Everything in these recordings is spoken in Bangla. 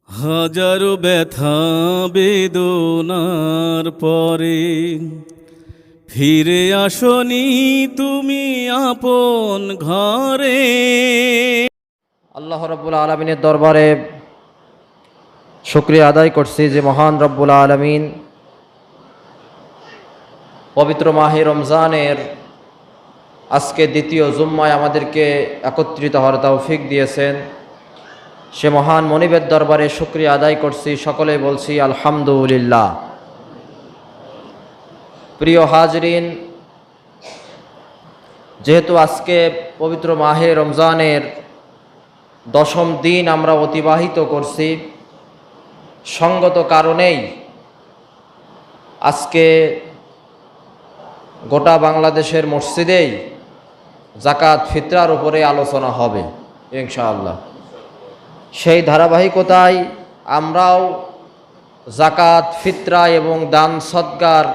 হাজারো ব্যথা বেদনার পরে ফিরে আসনি তুমি আপন ঘরে। আল্লাহ রব্বুল আলমিনের দরবারে শুকরিয়া আদায় করছি যে মহান রব্বুল আলমিন পবিত্র মাহে রমজানের আজকে দ্বিতীয় জুম্মায় আমাদেরকে একত্রিত হওয়ার তৌফিক দিয়েছেন। সে মহান মনিবের দরবারে শুকরিয়া আদায় করছি, সকলে বলছি আলহামদুলিল্লাহ। প্রিয় হাজরিন, যেহেতু আজকে পবিত্র মাহে রমজানের দশম দিন আমরা অতিবাহিত করছি, সঙ্গত কারণেই আজকে গোটা বাংলাদেশের মসজিদেই জাকাত ফিতরার উপরে আলোচনা হবে ইনশাআল্লাহ। সেই ধারাবাহিকতায় আমরাও জাকাত ফিতরা এবং দান সদকার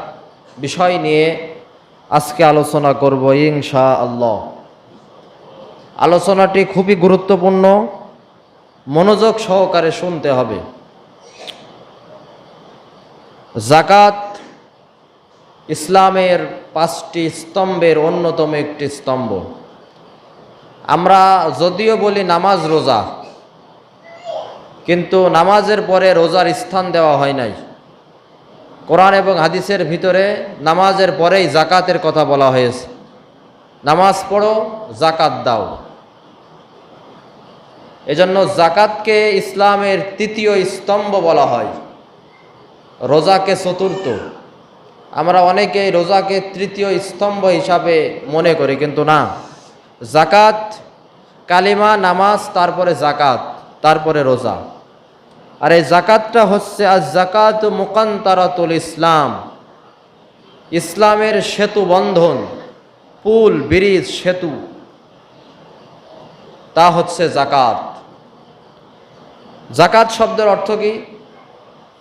বিষয় নিয়ে আজকে আলোচনা করব ইনশাআল্লাহ। আলোচনাটি খুবই গুরুত্বপূর্ণ, মনোযোগ সহকারে শুনতে হবে। জাকাত ইসলামের 5টি স্তম্ভের অন্যতম একটি স্তম্ভ। আমরা যদিও বলি নামাজ রোজা, কিন্তু নামাজের পরে রোজার স্থান দেওয়া হয় নাই। কোরআন এবং হাদিসের ভিতরে নামাজের পরেই জাকাতের কথা বলা হয়েছে। নামাজ পড়ো, জাকাত দাও। এজন্য জাকাতকে ইসলামের 3য় স্তম্ভ বলা হয়, রোজাকে 4র্থ। আমরা অনেকেই রোজাকে 3য় স্তম্ভ হিসাবে মনে করি, কিন্তু না। জাকাত, কালিমা, নামাজ, তারপরে জাকাত, তারপরে রোজা। আর এই জাকাতটা হচ্ছে আজ জাকাত মুকান্তারাতুল ইসলাম, ইসলামের সেতু বন্ধন, পুল, ব্রিজ, সেতু, তা হচ্ছে জাকাত। জাকাত শব্দের অর্থ কি?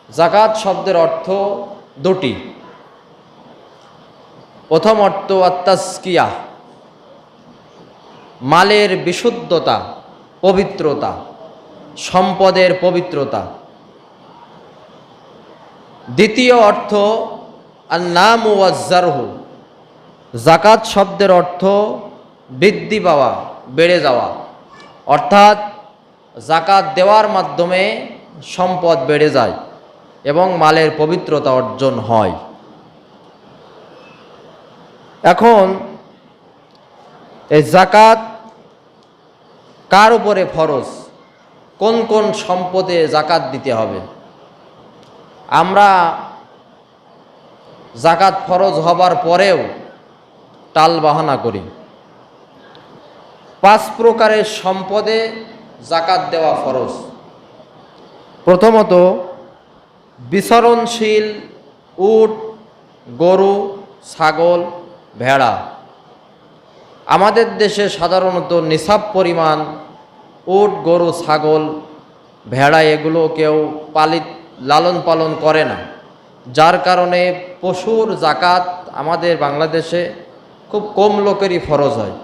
জাকাত শব্দের অর্থ 2টি। প্রথম অর্থ আত্তাজকিয়া, মালের বিশুদ্ধতা, পবিত্রতা, সম্পদের পবিত্রতা। দ্বিতীয় অর্থ আন-নাম ওয়াজ-জারহু, জাকাত শব্দের অর্থ বৃদ্ধি পাওয়া, বেড়ে যাওয়া। অর্থাৎ জাকাত দেওয়ার মাধ্যমে সম্পদ বেড়ে যায় এবং মালের পবিত্রতা অর্জন হয়। এখন এই জাকাত কার উপরে ফরজ, কোন কোন সম্পদে জাকাত দিতে হবে? আমরা জাকাত ফরজ হবার পরেও টাল বাহানা করি। 5 প্রকারের সম্পদে জাকাত দেওয়া ফরজ। প্রথমত বিচরণশীল উট, গরু, ছাগল, ভেড়া। আমাদের দেশে সাধারণত নিসাব পরিমাণ উট, গরু, ছাগল, ভেড়া এগুলো কেউ লালন পালন করে না, যার কারণে পশুর জাকাত আমাদের বাংলাদেশে খুব কম লোকেরই ফরজ হয়।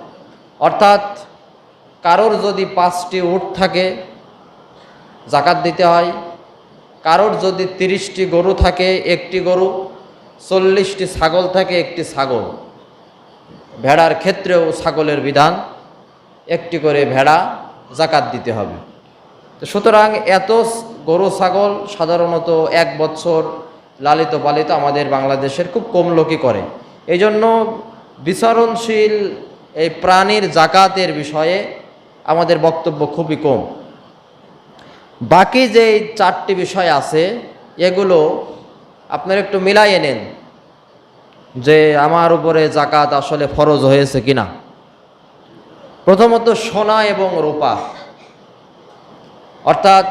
অর্থাৎ কারোর যদি 5টি উট থাকে, জাকাত দিতে হয়। কারোর যদি 30টি গরু থাকে, 1টি গরু, 40টি ছাগল থাকে, 1টি ছাগল। ভেড়ার ক্ষেত্রেও ছাগলের বিধান, 1টি করে ভেড়া জাকাত দিতে হবে। তো সুতরাং এত গরু ছাগল সাধারণত 1 বছর লালিত পালিত আমাদের বাংলাদেশের খুব কম লোকই করে। এই জন্য বিচরণশীল এই প্রাণীর জাকাতের বিষয়ে আমাদের বক্তব্য খুবই কম। বাকি যে 4টি বিষয় আছে, এগুলো আপনারা একটু মিলাইয়ে নেন যে আমার উপরে জাকাত আসলে ফরজ হয়েছে কিনা। প্রথমত সোনা এবং রূপা। অর্থাৎ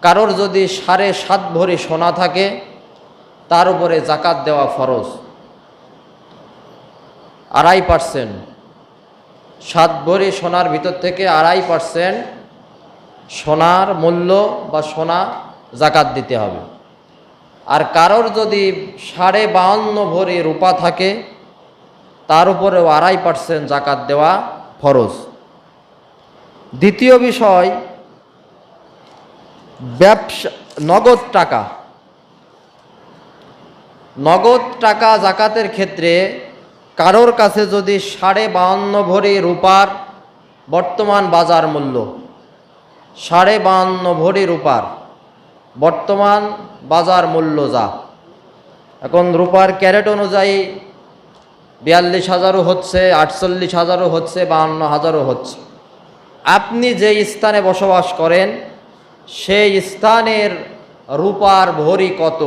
কারোর যদি 7.5 ভরি সোনা থাকে, তার উপরে জাকাত দেওয়া ফরজ। 2.5%, 7 ভরি সোনার ভিতর থেকে 2.5% সোনার মূল্য বা সোনা জাকাত দিতে হবে। আর কারোর যদি 52.5 ভরি রূপা থাকে, তার উপরেও 2.5% জাকাত দেওয়া ফরজ। দ্বিতীয় বিষয়, ব্যবসা নগদ টাকা, নগদ টাকা জাকাতের ক্ষেত্রে কারোর কাছে যদি 52.5 ভরি রূপার বর্তমান বাজার মূল্য, 52.5 ভরি রূপার বর্তমান বাজার মূল্য যা, এখন রূপার ক্যারেট অনুযায়ী 42,000ও হচ্ছে, 48,000ও হচ্ছে, 52,000ও হচ্ছে। আপনি যে স্থানে বসবাস করেন সেই স্থানের রূপার ভরি কত,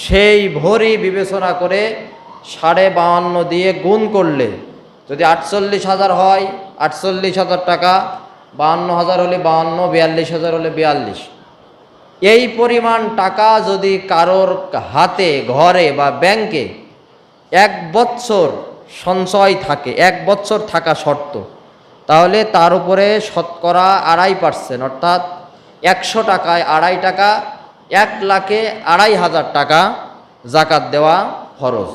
সেই ভরি বিবেচনা করে 52.5 দিয়ে গুণ করলে যদি 48,000 হয় 48,000 টাকা, 52,000 হলে 52, 42,000 হলে 42। এই পরিমাণ টাকা যদি কারোর হাতে, ঘরে বা ব্যাংকে 1 বছর সঞ্চয় থাকে, 1 বছর থাকা শর্ত, তাহলে তার উপরে শতকরা 2.5% অর্থাৎ 100 টাকায় 2.5 টাকা, 1 লাখে 2,500 টাকা জাকাত দেওয়া ফরজ।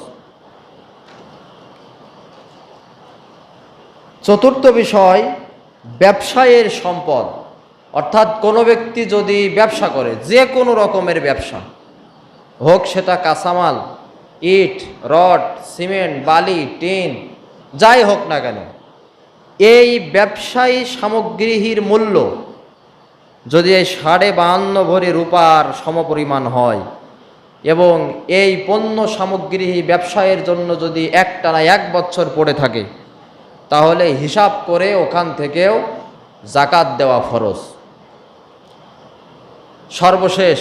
চতুর্থ বিষয়, ব্যবসায়ের সম্পদ, অর্থাৎ কোনো ব্যক্তি যদি ব্যবসা করে, যে কোনো রকমের ব্যবসা হোক, সেটা কাঁচামাল, ইট, রড, সিমেন্ট, বালি, টিন, যাই হোক না কেন, এই ব্যবসায়ী সামগ্রীর মূল্য যদি এই 52.5 ভরি রূপার সমপরিমাণ হয় এবং এই পণ্য সামগ্রী ব্যবসায়ের জন্য যদি একটানা 1 বছর পড়ে থাকে, তাহলে হিসাব করে ওখান থেকেও জাকাত দেওয়া ফরজ। সর্বশেষ,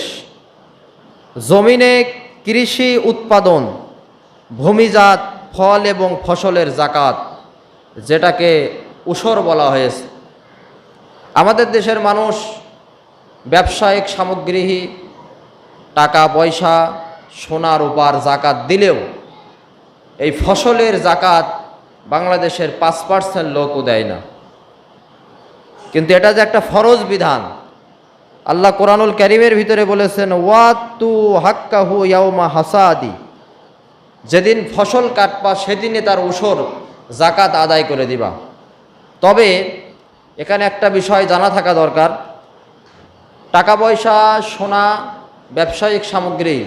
জমিনে কৃষি উৎপাদন, ভূমিজাত ফল এবং ফসলের জাকাত, যেটাকে উসর বলা হয়েছে। আমাদের দেশের মানুষ ব্যবসায়িক সামগ্রী, টাকা পয়সা, সোনা রূপার জাকাত দিলেও এই ফসলের জাকাত বাংলাদেশের 5% লোকও দেয় না। কিন্তু এটা যে একটা ফরজ বিধান, আল্লাহ কোরআনুল কারীমের ভিতরে বলেছেন, ওয়াতু হাক্কাহু ইয়াউমা হাসাদি, যেদিন ফসল কাটবা সেদিনে তার উসর জাকাত আদায় করে দিবা। তবে এখানে একটা বিষয় জানা থাকা দরকার, টাকা পয়সা, সোনা, ব্যবসায়িক সামগ্রী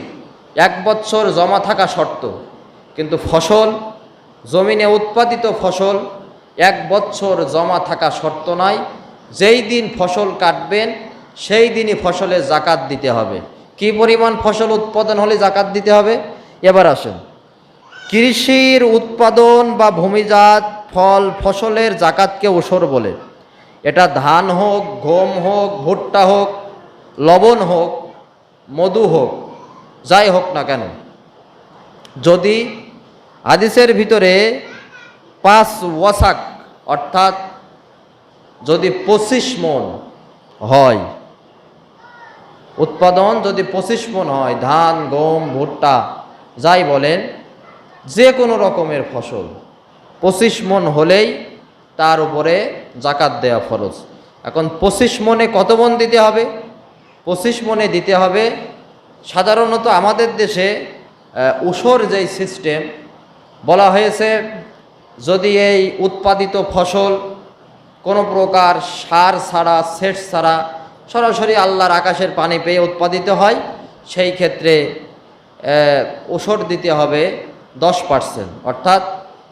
1 বছর জমা থাকা শর্ত, কিন্তু ফসল, জমিনে উৎপাদিত ফসল 1 বছর জমা থাকা শর্ত নয়। যেই দিন ফসল কাটবেন সেই দিনই ফসলে জাকাত দিতে হবে। কি পরিমাণ ফসল উৎপাদন হলে জাকাত দিতে হবে? এবার আসেন, কৃষির উৎপাদন বা ভূমিজাত ফল ফসলের জাকাতকে ওসর বলে। এটা ধান হোক, গম হোক, ভুট্টা হোক, লবণ হোক, মধু হোক, যাই হোক না কেন, যদি হাদিসের ভিতরে 5 ওয়াসাক অর্থাৎ যদি 25 মণ হয়, উৎপাদন যদি 25 মণ হয়, ধান, গম, ভুট্টা যাই বলেন, যে কোনো রকমের ফসল 25 মণ হলেই তার উপরে জাকাত দেওয়া ফরজ। এখন 25 মণে কত মণ দিতে হবে? 25 মণে দিতে হবে, সাধারণত আমাদের দেশে উসর যেই সিস্টেম বলা হয়েছে, যদি এই উৎপাদিত ফসল কোনো প্রকার সার ছাড়া, সেচ ছাড়া সরাসরি আল্লাহর আকাশের পানি পেয়ে উৎপাদিত হয়, সেই ক্ষেত্রে উসর দিতে হবে 10%, অর্থাৎ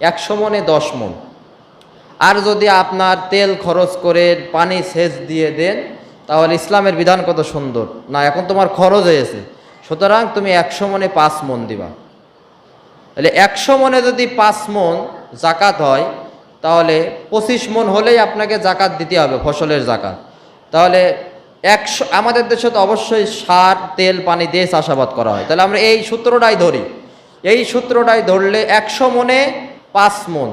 100 মণে 10 মণ। আর যদি আপনার তেল খরচ করে পানি সেচ দিয়ে দেন, তাহলে ইসলামের বিধান কত সুন্দর, না এখন তোমার খরচ হয়েছে, সুতরাং তুমি 100 মণে 5 মণ দিবা। তাহলে 100 মণে যদি 5 মণ জাকাত হয়, তাহলে 25 মণ হলেই আপনাকে জাকাত দিতে হবে, ফসলের জাকাত। তাহলে 100, আমাদের দেশে তো অবশ্যই সার, তেল, পানি দিয়ে চাষাবাদ করা হয়, তাহলে আমরা এই সূত্রটাই ধরি। এই সূত্রটাই ধরলে 100 মণে 5 মণ,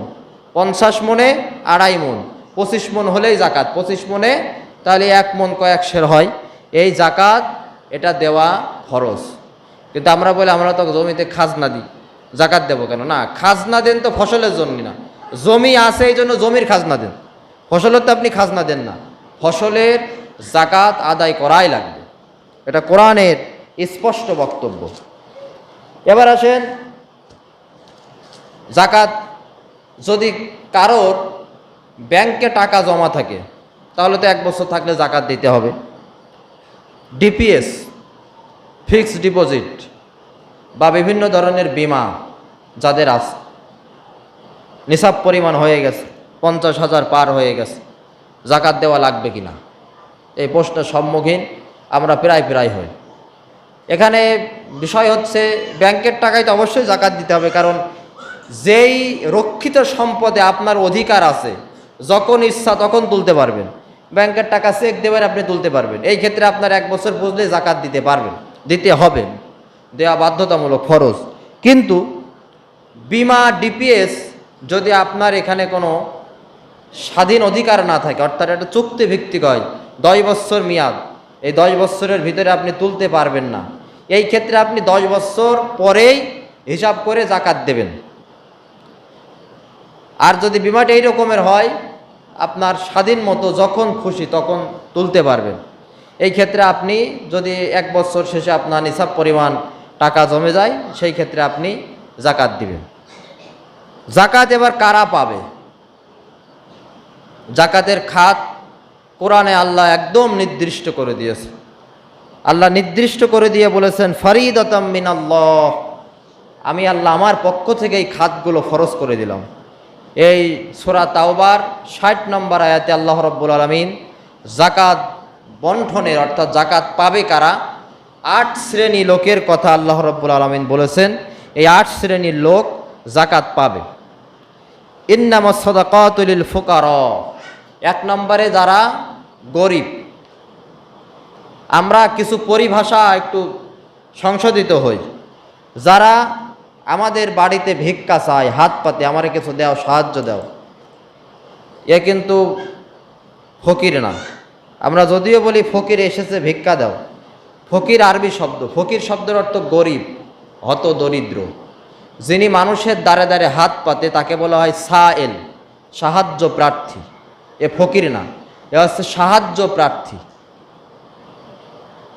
50 মণে 2.5 মণ, 25 মণ হলেই জাকাত। 25 মণে তাহলে 1 মণ কয়েক সের হয়, এই জাকাত এটা দেওয়া ফরজ। কিন্তু আমরা বলি আমরা তো জমিতে খাজনা দিই, জাকাত দেবো কেন? না, খাজনা দেন তো ফসলের জন্য না, জমি আছে এই জন্য জমির খাজনা দেন, ফসলের তো আপনি খাজনা দেন না। ফসলের জাকাত আদায় করাই লাগবে, এটা কোরআনের স্পষ্ট বক্তব্য। এবার আসেন, জাকাত যদি কারোর ব্যাংকে টাকা জমা থাকে, তাহলে তো 1 বছর থাকলে জাকাত দিতে হবে। ডিপিএস, ফিক্সড ডিপোজিট বা বিভিন্ন ধরনের বীমা যাদের আছে, নিসাব পরিমাণ হয়ে গেছে, 50,000 পার হয়ে গেছে, জাকাত দেওয়া লাগবে কিনা, এই প্রশ্নের সম্মুখীন আমরা প্রায় হই। এখানে বিষয় হচ্ছে ব্যাংকের টাকায় তো অবশ্যই জাকাত দিতে হবে, কারণ যেই রক্ষিত সম্পদে আপনার অধিকার আছে, যখন ইচ্ছা তখন তুলতে পারবেন। ব্যাংকের টাকা চেক দেবেন, আপনি তুলতে পারবেন। এই ক্ষেত্রে আপনার 1 বছর বুঝলে জাকাত দিতে পারবেন, দিতে হবে, দেওয়া বাধ্যতামূলক, ফরজ। কিন্তু বিমা, ডিপিএস যদি আপনার এখানে কোনো স্বাধীন অধিকার না থাকে, অর্থাৎ একটা চুক্তিভিত্তিক হয়, 10 বছর মেয়াদ, এই 10 বছরের ভিতরে আপনি তুলতে পারবেন না, এই ক্ষেত্রে আপনি 10 বছর পরেই হিসাব করে জাকাত দেবেন। আর যদি বিমাটা এই রকমের হয়, আপনার স্বাধীন মতো যখন খুশি তখন তুলতে পারবেন, এই ক্ষেত্রে আপনি যদি 1 বছর শেষে আপনার নিসাব পরিমাণ টাকা জমে যায়, সেই ক্ষেত্রে আপনি জাকাত দিবেন। জাকাত এবার কারা পাবে? জাকাতের খাত কোরআনে আল্লাহ একদম নির্দিষ্ট করে দিয়েছে। আল্লাহ নির্দিষ্ট করে দিয়ে বলেছেন, ফরিদাতাম মিনাল্লাহ, আমি আল্লাহ আমার পক্ষ থেকে এই খাতগুলো ফরজ করে দিলাম। এই সূরা তাওবার 60 নম্বর আয়াতে আল্লাহ রাব্বুল আলামিন জাকাত বন্টনের, অর্থাৎ জাকাত পাবে কারা, 8 শ্রেণী লোকের কথা আল্লাহ রাব্বুল আলামিন বলেছেন। এই 8 শ্রেণীর লোক জাকাত পাবে। ইন্নামাস সাদাকাতু লিল ফুকারা, 1 নম্বরে যারা গরিব। আমরা কিছু পরিভাষা একটু সংশোধিত হই। যারা আমাদের বাড়িতে ভিক্ষা চায়, হাত পাতে, আমারে কিছু দাও, সাহায্য দাও, এ কিন্তু ফকির না। আমরা যদিও বলি ফকির এসেছে ভিক্ষা দাও, ফকির আরবি শব্দ, ফকির শব্দের অর্থ গরিব, হত দরিদ্র। যিনি মানুষের দ্বারে দ্বারে হাত পাতে তাকে বলা হয় সায়েল, সাহায্য প্রার্থী। এ ফকির না, এ হচ্ছে সাহায্য প্রার্থী।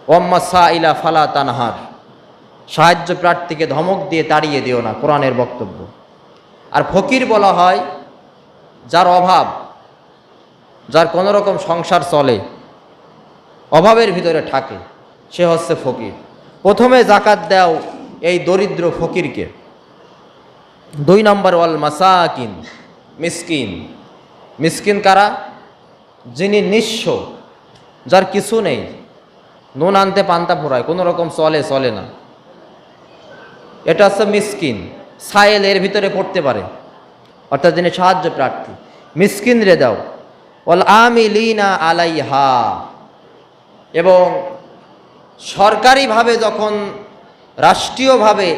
ওয়াম্মা সাইলা ফালা তানহার, সাহায্য প্রার্থীকে ধমক দিয়ে তাড়িয়ে দিও না, কোরআনের বক্তব্য। আর ফকির বলা হয় যার অভাব, যার কোনো রকম সংসার চলে, অভাবের ভিতরে থাকে, সে হচ্ছে ফকির। প্রথমে জাকাত দাও এই দরিদ্র ফকিরকে। 2 নম্বর ওয়াল মাসাকিন, মিসকিন। মিসকিন কারা? যিনি নিঃস্ব, যার কিছু নেই, নুন আনতে পান্তা ফোরায়, কোনো রকম চলে না, এটা হচ্ছে মিসকিন। সায়েল এর ভিতরে পড়তে পারে, অর্থাৎ যিনি সাহায্য প্রার্থী। মিসকিন রে দাও। ওয়াল আমিলিনা আলাইহা, এবং সরকারিভাবে যখন রাষ্ট্রীয়ভাবে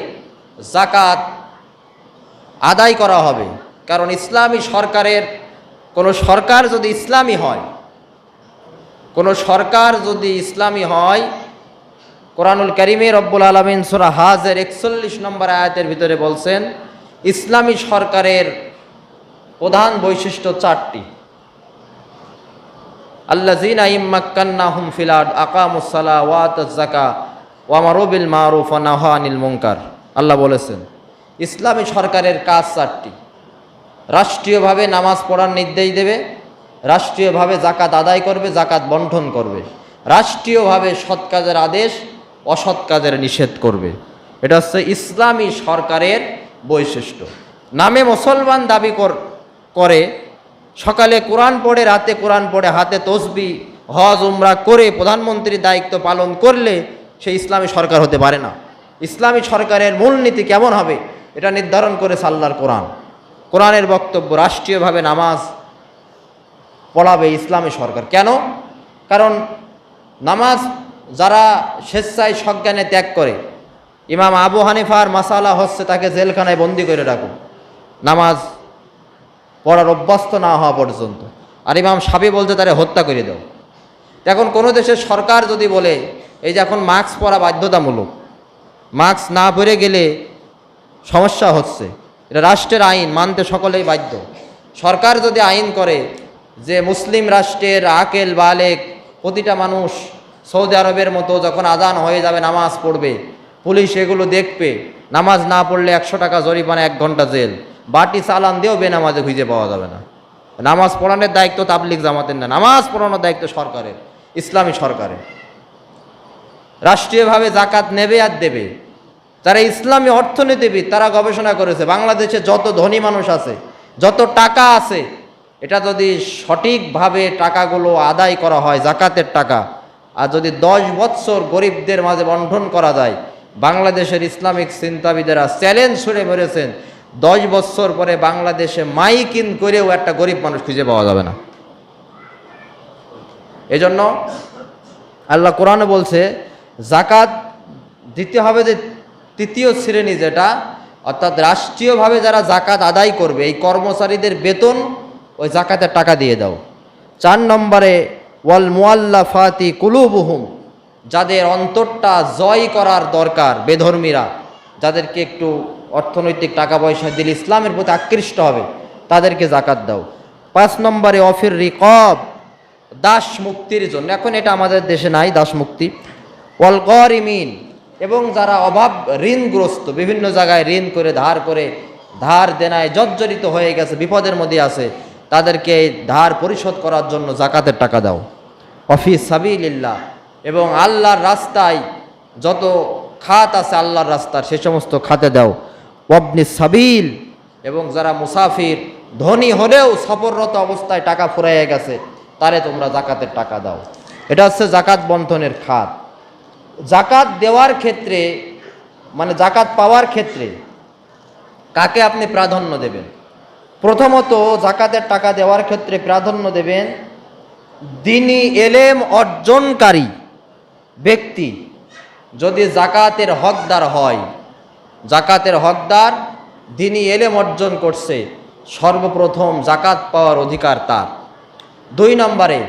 জাকাত আদায় করা হবে, কারণ ইসলামী সরকারের, কোনো সরকার যদি ইসলামী হয়, কোনো সরকার যদি ইসলামী হয়, কোরআনুল কারীমে রব্বুল আলামিন সূরা হাজের 41 নম্বর আয়াতের ভিতরে বলছেন, ইসলামী সরকারের প্রধান বৈশিষ্ট্য 4টি। আল্লাযীনা ইম্মাক্কান্নাহুম ফিল আরদ আকামুস সালাহ ওয়া আতাজ যাকাত ওয়া আমারু বিল মারুফ ওয়া নাহা আনিল মুনকার। আল্লাহ বলেছেন ইসলামী সরকারের কাজ 4টি। রাষ্ট্রীয়ভাবে নামাজ পড়ার নির্দেশ দেবে, রাষ্ট্রীয়ভাবে জাকাত আদায় করবে, জাকাত বন্টন করবে, রাষ্ট্রীয়ভাবে সৎ কাজের আদেশ, অসৎ কাজের নিষেধ করবে। এটা হচ্ছে ইসলামী সরকারের বৈশিষ্ট্য। নামে মুসলমান দাবি করে, সকালে কোরআন পড়ে, রাতে কোরআন পড়ে, হাতে তসবিহ, হজ উমরা করে প্রধানমন্ত্রীর দায়িত্ব পালন করলে সে ইসলামী সরকার হতে পারে না। ইসলামী সরকারের মূলনীতি কেমন হবে এটা নির্ধারণ করেছে আল্লাহর কোরআন। কোরআনের বক্তব্য, রাষ্ট্রীয়ভাবে নামাজ পড়াবে ইসলামী সরকার। কেন? কারণ নামাজ যারা স্বেচ্ছায় সজ্ঞানে ত্যাগ করে, ইমাম আবু হানিফার মাসালা হচ্ছে তাকে জেলখানায় বন্দি করে রাখো, নামাজ পড়ার অভ্যস্ত না হওয়া পর্যন্ত। আর ইমাম শাফি বলতে তারে হত্যা করে দাও। এখন কোনো দেশের সরকার যদি বলে, এই যে এখন মাস্ক পরা বাধ্যতামূলক, মাস্ক না পরে গেলে সমস্যা হচ্ছে, এটা রাষ্ট্রের আইন, মানতে সকলেই বাধ্য। সরকার যদি আইন করে যে মুসলিম রাষ্ট্রের আকেল বালেক প্রতিটা মানুষ সৌদি আরবের মতো যখন আজান হয়ে যাবে নামাজ পড়বে, পুলিশ এগুলো দেখবে, নামাজ না পড়লে 100 টাকা জরিমানা, 1 ঘন্টা জেল, বাটি চালান দিয়েও বেনামাজে খুঁজে পাওয়া যাবে না। নামাজ পড়ানোর দায়িত্ব তাবলিগ জামাতের না, নামাজ পড়ানোর দায়িত্ব সরকারের, ইসলামী সরকারের। রাষ্ট্রীয়ভাবে জাকাত নেবে আর দেবে। যারা ইসলামী অর্থনীতিবিদ তারা গবেষণা করেছে বাংলাদেশে যত ধনী মানুষ আছে, যত টাকা আছে, এটা যদি সঠিকভাবে টাকাগুলো আদায় করা হয় জাকাতের টাকা, আর যদি 10 বৎসর গরিবদের মাঝে বন্টন করা যায়, বাংলাদেশের ইসলামিক চিন্তাবিদেরা চ্যালেঞ্জ ছুড়ে মেরেছেন 10 বৎসর পরে বাংলাদেশে মাইকিন করেও একটা গরিব মানুষ খুঁজে পাওয়া যাবে না। এজন্য আল্লাহ কোরআনে বলছে জাকাত দিতে হবে, যে তৃতীয় শ্রেণী যেটা, অর্থাৎ রাষ্ট্রীয়ভাবে যারা জাকাত আদায় করবে এই কর্মচারীদের বেতন ওই জাকাতের টাকা দিয়ে দাও। 4 নম্বরে ওয়াল মুআল্লাফাতি কুলুবুহুম, যাদের অন্তরটা জয় করার দরকার, বেধর্মীরা, যাদেরকে একটু অর্থনৈতিক টাকা পয়সা দিলে ইসলামের প্রতি আকৃষ্ট হবে, তাদেরকে জাকাত দাও। 5 নম্বরে অফির রিকব, দাস মুক্তির জন্য, এখন এটা আমাদের দেশে নাই দাস মুক্তি। ওয়াল গরিমিন, এবং যারা অভাব ঋণগ্রস্ত, বিভিন্ন জায়গায় ঋণ করে ধার দেনায় জর্জরিত হয়ে গেছে, বিপদের মধ্যে আছে, তাদেরকে ধার পরিশোধ করার জন্য জাকাতের টাকা দাও। অফি সাবিলিল্লাহ, এবং আল্লাহর রাস্তায় যত খাত আছে আল্লাহর রাস্তার সে সমস্ত খাতে দাও। ওয়াবনি সাবিল, এবং যারা মুসাফির ধনী হলেও সফররত অবস্থায় টাকা ফুরাইয়া গেছে, তারে তোমরা জাকাতের টাকা দাও। এটা হচ্ছে জাকাত বন্টনের খাত। জাকাত দেওয়ার ক্ষেত্রে, মানে জাকাত পাওয়ার ক্ষেত্রে কাকে আপনি প্রাধান্য দেবেন? প্রথমত জাকাতের টাকা দেওয়ার ক্ষেত্রে প্রাধান্য দেবেন দ্বীনি এলেম অর্জনকারী ব্যক্তি যদি জাকাতের হকদার হয়। জাকাতের হকদার দ্বীনি এলেম অর্জন করছে, সর্বপ্রথম জাকাত পাওয়ার অধিকার তার। 2 নম্বরে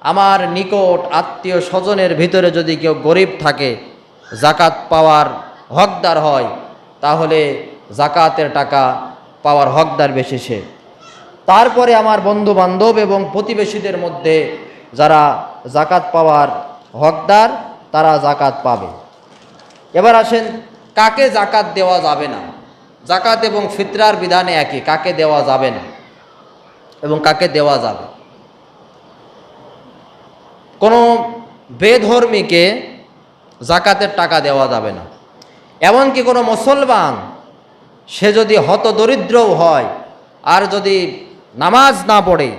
আমার নিকট আত্মীয় স্বজনের ভিতরে যদি কেউ গরিব থাকে, জাকাত পাওয়ার হকদার হয়, তাহলে জাকাতের টাকা পাওয়ার হকদার বেশি সে। তারপরে আমার বন্ধু বান্ধব এবং প্রতিবেশীদের মধ্যে যারা জাকাত পাওয়ার হকদার তারা জাকাত পাবে। এবার আসেন কাকে জাকাত দেওয়া যাবে না। জাকাত এবং ফিতরার বিধানে একই, কাকে দেওয়া যাবে না এবং কাকে দেওয়া যাবে। কোনো বেধর্মীকে জাকাতের টাকা দেওয়া যাবে না। এমনকি কোনো মুসলমান সে যদি হতদরিদ্রও হয় আর যদি নামাজ না পড়ে,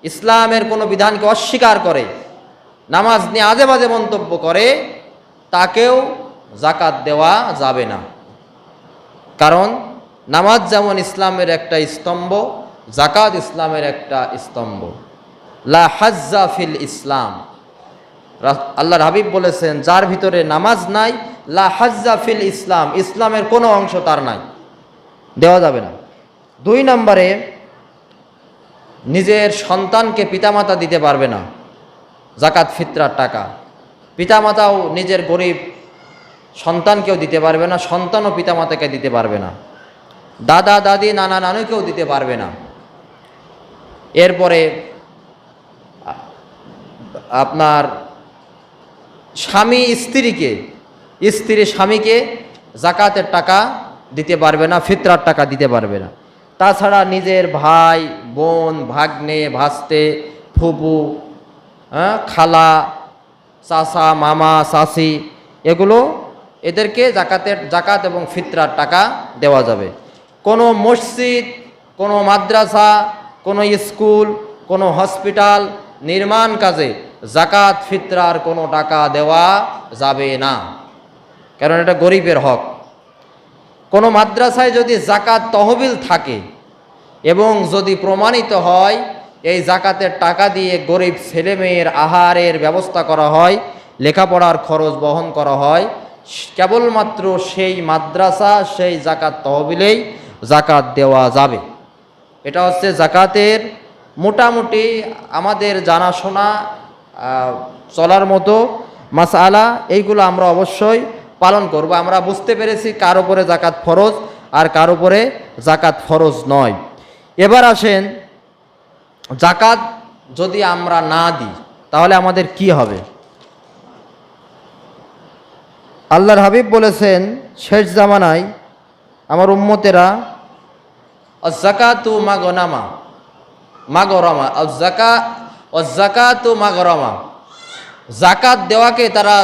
ইসলামের কোনো বিধানকে অস্বীকার করে, নামাজ নিয়ে আজে বাজে মন্তব্য করে, তাকেও জাকাত দেওয়া যাবে না। কারণ নামাজ যেমন ইসলামের একটা স্তম্ভ, জাকাত ইসলামের একটা স্তম্ভ। লা হাজ্জা ফিল ইসলাম, আল্লাহর হাবিব বলেছেন যার ভিতরে নামাজ নাই, লা হাজ্জা ফিল ইসলাম, ইসলামের কোনো অংশ তার নাই, দেওয়া যাবে না। 2 নম্বরে নিজের সন্তানকে পিতামাতা দিতে পারবে না জাকাত ফিতরার টাকা। পিতামাতাও নিজের গরিব সন্তানকেও দিতে পারবে না, সন্তানও পিতামাতাকে দিতে পারবে না, দাদা দাদি নানা নানুকেও দিতে পারবে না। এরপরে আপনার স্বামী স্ত্রীকে, স্ত্রী স্বামীকে জাকাতের টাকা দিতে পারবে না, ফিতরার টাকা দিতে পারবে না। তাছাড়া নিজের ভাই বোন ভাগ্নে ভাস্তে ফুপু খালা চাচা মামা চাচি, এগুলো এদেরকে জাকাত এবং ফিতরার টাকা দেওয়া যাবে। কোনো মসজিদ, কোনো মাদ্রাসা, কোনো স্কুল, কোনো হসপিটাল নির্মাণ কাজে জাকাত ফিতরার কোনো টাকা দেওয়া যাবে না, কারণ এটা গরিবের হক। কোনো মাদ্রাসায় যদি জাকাত তহবিল থাকে এবং যদি প্রমাণিত হয় এই জাকাতের টাকা দিয়ে গরিব ছেলেমেয়ের আহারের ব্যবস্থা করা হয়, লেখাপড়ার খরচ বহন করা হয়, কেবলমাত্র সেই মাদ্রাসা সেই জাকাত তহবিলেই জাকাত দেওয়া যাবে। এটা হচ্ছে জাকাতের মোটামুটি আমাদের জানাশোনা চলার মতো মাসআলা। এইগুলো আমরা অবশ্যই পালন করব। আমরা বুঝতে পেরেছি কার উপরে জাকাত ফরজ আর কার উপরে জাকাত ফরজ নয়। এবার আসেন জাকাত যদি আমরা না দিই তাহলে আমাদের কি হবে? আল্লাহর হাবিব বলেছেন শেষ জামানায় আমার উম্মতেরা আয-যাকাতু মাগনামা মাগরামা আয-যাকাতু মাগরামা, জাকাত দেওয়াকে তারা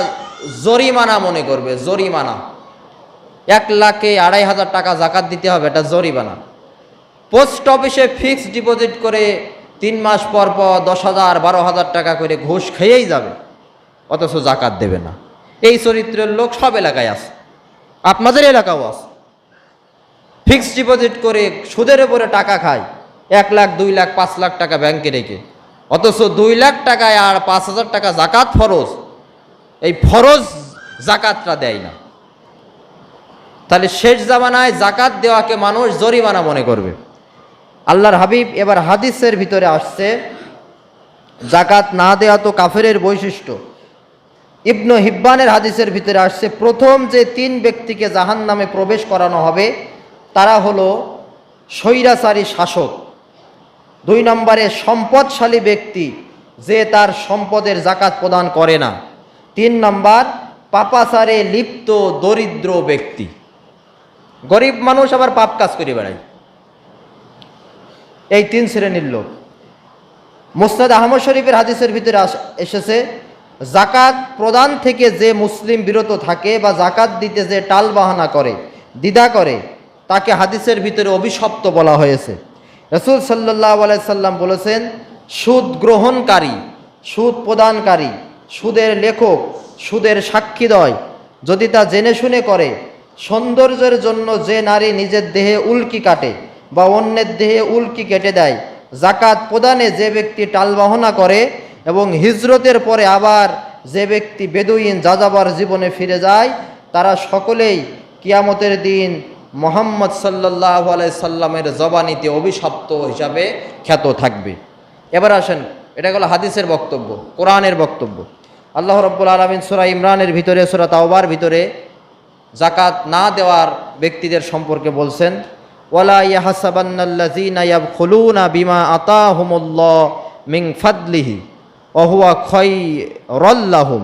জরিমানা মনে করবে, জরিমানা। 1,00,000-এ 2,500 টাকা জাকাত দিতে হবে, এটা জরিমানা। পোস্ট অফিসে ফিক্সড ডিপোজিট করে 3 মাস পর পর 10,000 12,000 টাকা করে ঘুষ খেয়েই যাবে, অথচ জাকাত দেবে না। এই চরিত্রের লোক সব এলাকায় আছে, আপনাদের এলাকাও আছে। ফিক্সড ডিপোজিট করে সুদের উপরে টাকা খায়, 1 লাখ 2 লাখ 5 লাখ টাকা ব্যাংকে রেখে, অথচ 2 লাখ টাকায় আর 5,000 টাকা জাকাত ফরজ, এই ফরজ জাকাতটা দেয় না। তাহলে শেষ জামানায় জাকাত দেওয়াকে মানুষ জরিমানা মনে করবে। আল্লাহর হাবিব এবার হাদিসের ভিতরে আসছে, জাকাত না দেওয়া তো কাফেরের বৈশিষ্ট্য। ইবনু হিব্বানের হাদিসের ভিতরে আসছে, প্রথম যে 3 ব্যক্তিকে জাহান্নামে প্রবেশ করানো হবে তারা হলো স্বৈরাচারী শাসক, 2 নম্বরে সম্পদশালী ব্যক্তি যে তার সম্পদের জাকাত প্রদান করে না, 3 নম্বর পাপাচারে লিপ্ত দরিদ্র ব্যক্তি। গরিব মানুষ আবার পাপ কাজ করে বেড়ায়, এই 3 শ্রেণীর লোক। মুসনাদ আহমদ শরীফের হাদিসের ভিতরে এসেছে, জাকাত প্রদান থেকে যে মুসলিম বিরত থাকে বা জাকাত দিতে যে টাল বাহানা করে, দ্বিধা করে, তাকে হাদিসের ভিতরে অভিশপ্ত বলা হয়েছে। রাসূল সাল্লাল্লাহু আলাইহি সাল্লাম বলেছেন, সুদ গ্রহণকারী, সুদ প্রদানকারী, সুদের লেখক, সুদের সাক্ষীদ্বয় যদি তা জেনে শুনে করে, সৌন্দর্যের জন্য যে নারী নিজের দেহে উল্কি কাটে বা অন্যের দেহে উল্কি কেটে দেয়, জাকাত প্রদানে যে ব্যক্তি টালবাহনা করে এবং হিজরতের পরে আবার যে ব্যক্তি বেদুইন যাযাবর জীবনে ফিরে যায়, তারা সকলেই কিয়ামতের দিন মুহাম্মদ সাল্লাল্লাহু আলাইহি সাল্লামের জবানিতে অভিশপ্ত হিসাবে খ্যাত থাকবে। এবার আসেন, এটা হলো হাদিসের বক্তব্য, কোরআনের বক্তব্য। আল্লাহ রাব্বুল আলামিন সূরা ইমরানের ভিতরে, সূরা তাওবার ভিতরে জাকাত না দেওয়ার ব্যক্তিদের সম্পর্কে বলছেন, ওয়ালা ইয়াহসাবান্নাল্লাযীনা ইয়াবখুলুনা বিমা আতাহুমুল্লাহ মিন ফাদলিহি ওয়া হুয়া খায়রুল লাহুম।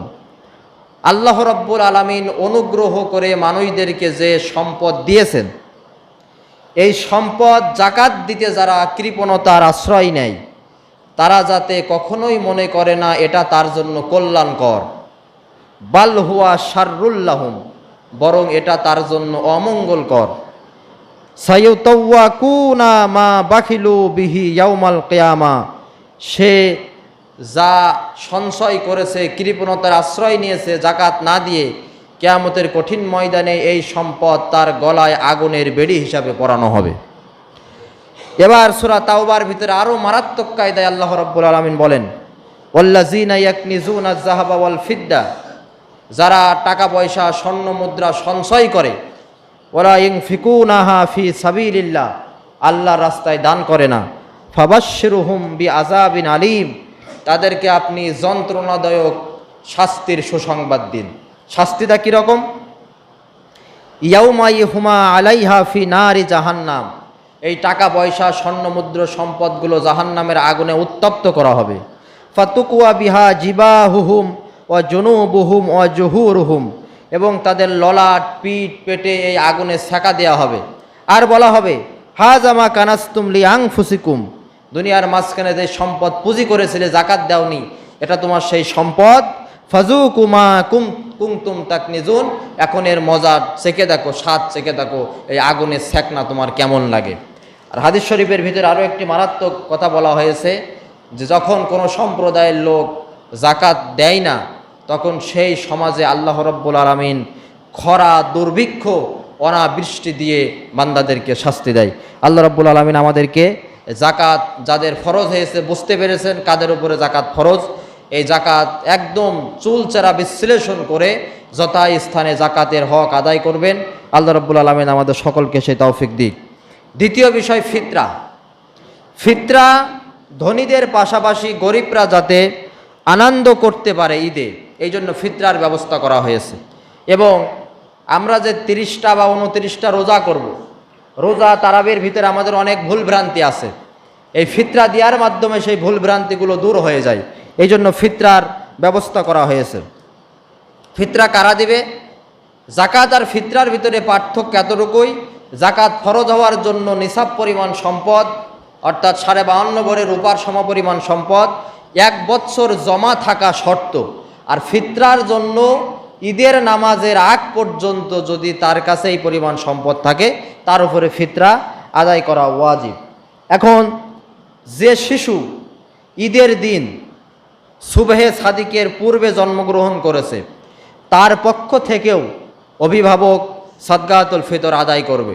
আল্লাহ রাব্বুল আলামিন অনুগ্রহ করে মানুষদেরকে যে সম্পদ দিয়েছেন, এই সম্পদ জাকাত দিতে যারা কৃপণতার আশ্রয় নেয়, তারা যাতে কখনোই মনে করে না এটা তার জন্য কল্যাণকর, বাল হুয়া শাররুল লাহুম, বরং এটা তার জন্য অমঙ্গলকর। সায়ুতাওয়াকুনা মা বাখিলু বিহি ইয়াউমাল কিয়ামা, সে যা সঞ্চয় করেছে, কৃপণতার আশ্রয় নিয়েছে জাকাত না দিয়ে, কিয়ামতের কঠিন ময়দানে এই সম্পদ তার গলায় আগুনের বেড়ি হিসাবে পরানো হবে। এবার সূরা তাওবার ভিতরে আরো মারাত্মক কায়দায় আল্লাহ রাব্বুল আলামিন বলেন, ওয়াল্লাযীনা ইয়াকনিজুনা আয-যাহাবা ওয়াল ফিদ্দা, যারা টাকা পয়সা স্বর্ণ মুদ্রা সঞ্চয় করে, ওয়ালা ইউনফিকুনাহা ফি সাবিলিল্লাহ, আল্লাহর রাস্তায় দান করে না, ফাবাশশিরহুম বিআযাবিন আলীম, তাদেরকে আপনি যন্ত্রণাদায়ক শাস্তির সুসংবাদ দিন। শাস্তিটা কীরকম? ইয়াউমা ইহুমা আলাইহা ফি নারি জাহান্নাম, এই টাকা পয়সা স্বর্ণ মুদ্রা সম্পদগুলো জাহান্নামের আগুনে উত্তপ্ত করা হবে। ফাতুকুয়া বিহা জিবাহুহুম ওয়া জুনুবুহুম ওয়া জুহুরুহুম, এবং তাদের ললাট, পিঠ, পেটে এই আগুনে সেকা দেওয়া হবে। আর বলা হবে, হাযা মা কানাসতুম লিআনফুসিকুম, দুনিয়ার মাঝখানে যে সম্পদ পুঁজি করেছিলে, জাকাত দাওনি, এটা তোমার সেই সম্পদ। ফাজুকু মা কুনতুম তাকনিজুন, এখন এর মজা চেখে দেখো, স্বাদ চেখে দেখো, এই আগুনের সেকনা তোমার কেমন লাগে। আর হাদিস শরীফের ভিতরে আরও একটি মারাত্মক কথা বলা হয়েছে, যে যখন কোনো সম্প্রদায়ের লোক জাকাত দেয় না, তখন সেই সমাজে আল্লাহ রাব্বুল আলামিন খরা, দুর্ভিক্ষ, অনাবৃষ্টি দিয়ে বান্দাদেরকে শাস্তি দেয়। আল্লাহ রাব্বুল আলামিন আমাদেরকে জাকাত যাদের ফরজ হয়েছে বুঝতে পেরেছেন কাদের উপরে জাকাত ফরজ, এই জাকাত একদম চুলচেরা বিশ্লেষণ করে যথায় স্থানে জাকাতের হক আদায় করবেন। আল্লাহ রাব্বুল আলামিন আমাদের সকলকে সেই তৌফিক দিক। দ্বিতীয় বিষয় ফিতরা। ফিতরা ধনীদের পাশাপাশি গরিবরা যাতে আনন্দ করতে পারে ঈদে, এই জন্য ফিতরার ব্যবস্থা করা হয়েছে। এবং আমরা যে 30টা বা 29টা রোজা করব, রোজা তারাবির ভিতরে আমাদের অনেক ভুল ভ্রান্তি আছে, এই ফিতরা দেওয়ার মাধ্যমে সেই ভুল ভ্রান্তিগুলো দূর হয়ে যায়, এই জন্য ফিতরার ব্যবস্থা করা হয়েছে। ফিতরা কারা দিবে? জাকাত আর ফিতরার ভিতরে পার্থক্য এতটুকুই, জাকাত ফরজ হওয়ার জন্য নিসাব পরিমাণ সম্পদ, অর্থাৎ 52.5 ভরি রূপার সমপরিমাণ সম্পদ 1 বৎসর জমা থাকা শর্ত। আর ফিতরার জন্য ঈদের নামাজের আগ পর্যন্ত যদি তার কাছে এই পরিমাণ সম্পদ থাকে তার উপরে ফিতরা আদায় করা ওয়াজিব। এখন যে শিশু ঈদের দিন সুবহে সাদিকের পূর্বে জন্মগ্রহণ করেছে তার পক্ষ থেকেও অভিভাবক সাদকাতুল ফিতর আদায় করবে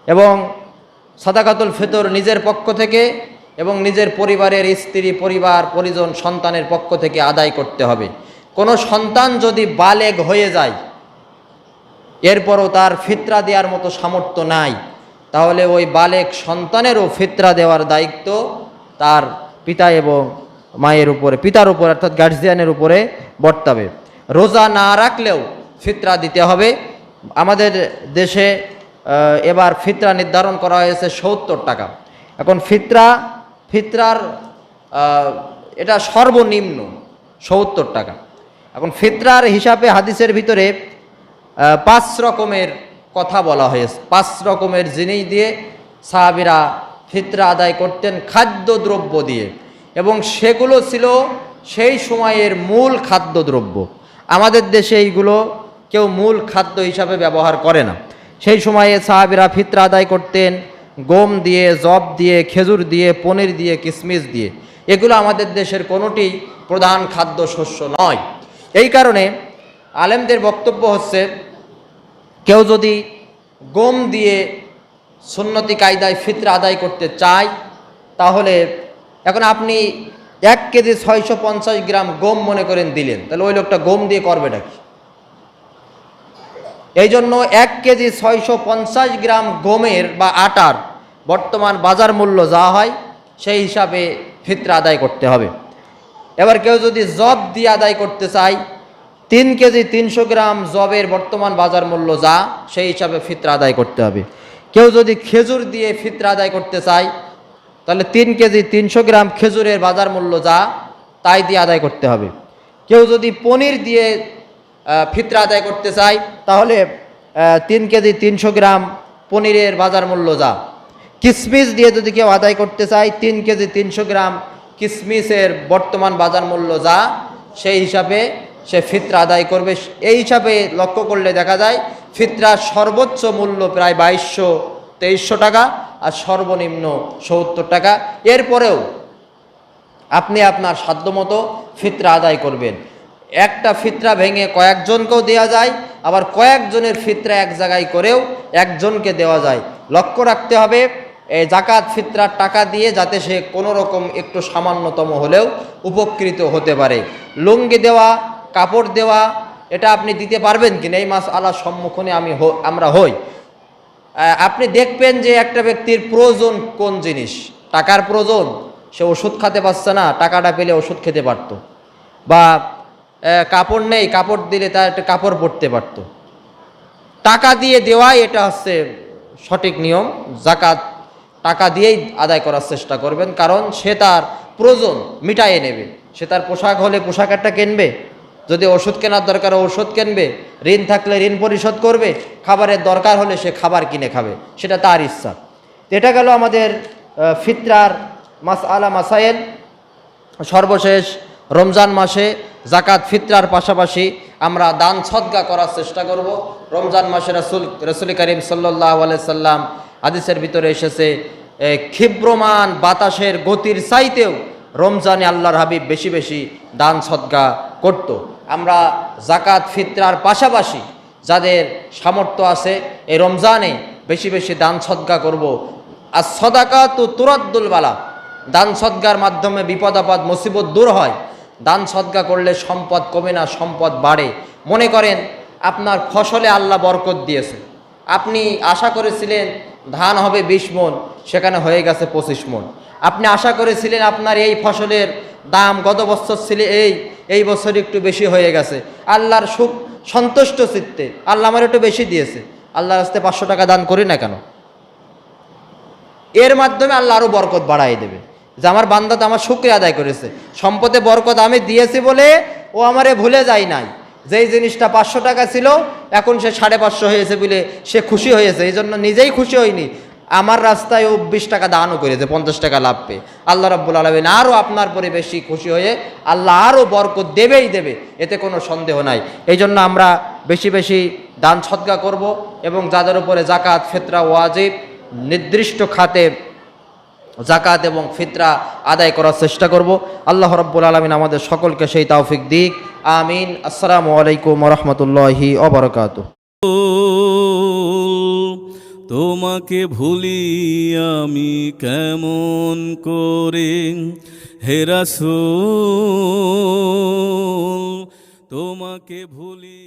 এবং সাদাকাতুল ফিতর নিজের পক্ষ থেকে এবং নিজের পরিবারের স্ত্রী পরিবার পরিজন সন্তানের পক্ষ থেকে আদায় করতে হবে। কোনো সন্তান যদি বালেগ হয়ে যায় এরপরও তার ফিতরা দেওয়ার মতো সামর্থ্য নাই, তাহলে ওই বালেগ সন্তানেরও ফিতরা দেওয়ার দায়িত্ব তার পিতা এবং মায়ের উপরে, পিতার উপরে অর্থাৎ গার্জিয়ানের উপরে বর্তাবে। রোজা না রাখলেও ফিতরা দিতে হবে। আমাদের দেশে এবার ফিতরা নির্ধারণ করা হয়েছে ৭০ টাকা। এখন ফিতরার এটা সর্বনিম্ন ৭০ টাকা। এখন ফিতরার হিসাবে হাদিসের ভিতরে ৫ রকমের কথা বলা হয়েছে। ৫ রকমের জিনিস দিয়ে সাহাবীরা ফিতরা আদায় করতেন খাদ্যদ্রব্য দিয়ে, এবং সেগুলো ছিল সেই সময়ের মূল খাদ্যদ্রব্য। আমাদের দেশে এইগুলো কেউ মূল খাদ্য হিসাবে ব্যবহার করে না। সেই সময়ে সাহাবীরা ফিতরা আদায় করতেন গম দিয়ে, জব দিয়ে, খেজুর দিয়ে, পনির দিয়ে, কিশমিশ দিয়ে। এগুলো আমাদের দেশের কোনোটি প্রধান খাদ্য শস্য নয়। এই কারণে আলেমদের বক্তব্য হচ্ছে কেউ যদি গম দিয়ে সুন্নতি কায়দায় ফিতরা আদায় করতে চায় তাহলে এখন আপনি 1 কেজি 650 গ্রাম গম মনে করেন দিলেন, তাহলে ওই লোকটা গম দিয়ে করবেটা কি? এই জন্য 1 কেজি 650 গ্রাম গমের বা আটার বর্তমান বাজার মূল্য যা হয় সেই হিসাবে ফিতরা আদায় করতে হবে। এবার কেউ যদি জব দিয়ে আদায় করতে চায় 3 কেজি 300 গ্রাম জবের বর্তমান বাজার মূল্য যা সেই হিসাবে ফিতরা আদায় করতে হবে। কেউ যদি খেজুর দিয়ে ফিতরা আদায় করতে চায় তাহলে 3 কেজি 300 গ্রাম খেজুরের বাজার মূল্য যা তাই দিয়ে আদায় করতে হবে। কেউ যদি পনির দিয়ে ফিতরা আদায় করতে চায় তাহলে 3 কেজি 300 গ্রাম পনিরের বাজার মূল্য যা। কিশমিশ দিয়ে যদি কেউ আদায় করতে চায় 3 কেজি 300 গ্রাম কিশমিশের বর্তমান বাজার মূল্য যা সেই হিসাবে সে ফিতরা আদায় করবে। এই হিসাবে লক্ষ্য করলে দেখা যায় ফিতরার সর্বোচ্চ মূল্য প্রায় 2200-2300 টাকা আর সর্বনিম্ন 70 টাকা। এরপরেও আপনি আপনার সাধ্যমতো ফিতরা আদায় করবেন। একটা ফিতরা ভেঙে কয়েকজনকেও দেওয়া যায়, আবার কয়েকজনের ফিতরা এক জায়গায় করেও একজনকে দেওয়া যায়। লক্ষ্য রাখতে হবে এই জাকাত ফিতরার টাকা দিয়ে যাতে সে কোনো রকম একটু সামান্যতম হলেও উপকৃত হতে পারে। লুঙ্গি দেওয়া, কাপড় দেওয়া এটা আপনি দিতে পারবেন কিনা এই মাসআলার সম্মুখীন আমরা হই। আপনি দেখবেন যে একটা ব্যক্তির প্রয়োজন কোন জিনিস, টাকার প্রয়োজন, সে ওষুধ খেতে পারছে না, টাকাটা পেলে ওষুধ খেতে পারত, বা কাপড় নেই, কাপড় দিলে তার একটা কাপড় পরতে পারত। টাকা দিয়ে দেওয়াই এটা হচ্ছে সঠিক নিয়ম। জাকাত টাকা দিয়েই আদায় করার চেষ্টা করবেন, কারণ সে তার প্রয়োজন মিটাইয়ে নেবে। সে তার পোশাক হলে পোশাক একটা কিনবে, যদি ওষুধ কেনার দরকার ওষুধ কিনবে, ঋণ থাকলে ঋণ পরিশোধ করবে, খাবারের দরকার হলে সে খাবার কিনে খাবে, সেটা তার ইচ্ছা। এটা গেল আমাদের ফিতরার মাসআলা মাসাইল। সর্বশেষ রমজান মাসে জাকাত ফিতরার পাশাপাশি আমরা দান সদকা করার চেষ্টা করব। রমজান মাসে রাসূল করিম সাল্লাল্লাহু আলাইহি সাল্লাম হাদিসের ভিতরে এসেছে ক্ষিপ্রমান বাতাসের গতির চাইতেও রমজানে আল্লাহর হাবিব বেশি বেশি দান সদকা করত। আমরা জাকাত ফিতরার পাশাপাশি যাদের সামর্থ্য আছে এই রমজানে বেশি বেশি দান সদকা করব। আর সদাকাতু তুরাদ্দুল বালা, দান সদকার মাধ্যমে বিপদ আপদ মুসিবত দূর হয়। দান সদকা করলে সম্পদ কমে না, সম্পদ বাড়ে। মনে করেন আপনার ফসলে আল্লাহ বরকত দিয়েছে, আপনি আশা করেছিলেন ধান হবে 20 মণ, সেখানে হয়ে গেছে 25 মণ। আপনি আশা করেছিলেন আপনার এই ফসলের দাম গত বছর ছিল এই বছর একটু বেশি হয়ে গেছে, আল্লাহর সন্তুষ্ট চিত্তে আল্লাহ আমার একটু বেশি দিয়েছে, আল্লাহর রাস্তায় 500 টাকা দান করি না কেন? এর মাধ্যমে আল্লাহ আরও বরকত বাড়াই দেবে যে আমার বান্দা তো আমার শুকরিয়া আদায় করেছে, সম্পদে বরকত আমি দিয়েছি বলে ও আমারে ভুলে যায় নাই। যেই জিনিসটা 500 টাকা ছিল এখন সে 550 হয়েছে বলে সে খুশি হয়েছে, এই জন্য নিজেই খুশি হয়নি, আমার রাস্তায় ও 20 টাকা দানও করেছে, 50 টাকা লাভ পেয়ে। আল্লাহ রাব্বুল আলামিন আরও আপনার পরে বেশি খুশি হয়ে আল্লাহ আরও বরকত দেবেই দেবে, এতে কোনো সন্দেহ নাই। এই জন্য আমরা বেশি বেশি দান সদকা করব এবং যাদের উপরে জাকাত ফিতরা ওয়াজিব নির্দিষ্ট খাতে জাকাত এবং ফিতরা আদায় করার চেষ্টা করব। আল্লাহ রাব্বুল আলামিন আমাদের সকলকে সেই তৌফিক দিক। আমিন। আসসালামু আলাইকুম ওয়া রাহমাতুল্লাহি ওয়া বারাকাতুহু। তোমাকে ভুলি আমি কেমন করে হে রাসূল, তোমাকে ভুলি।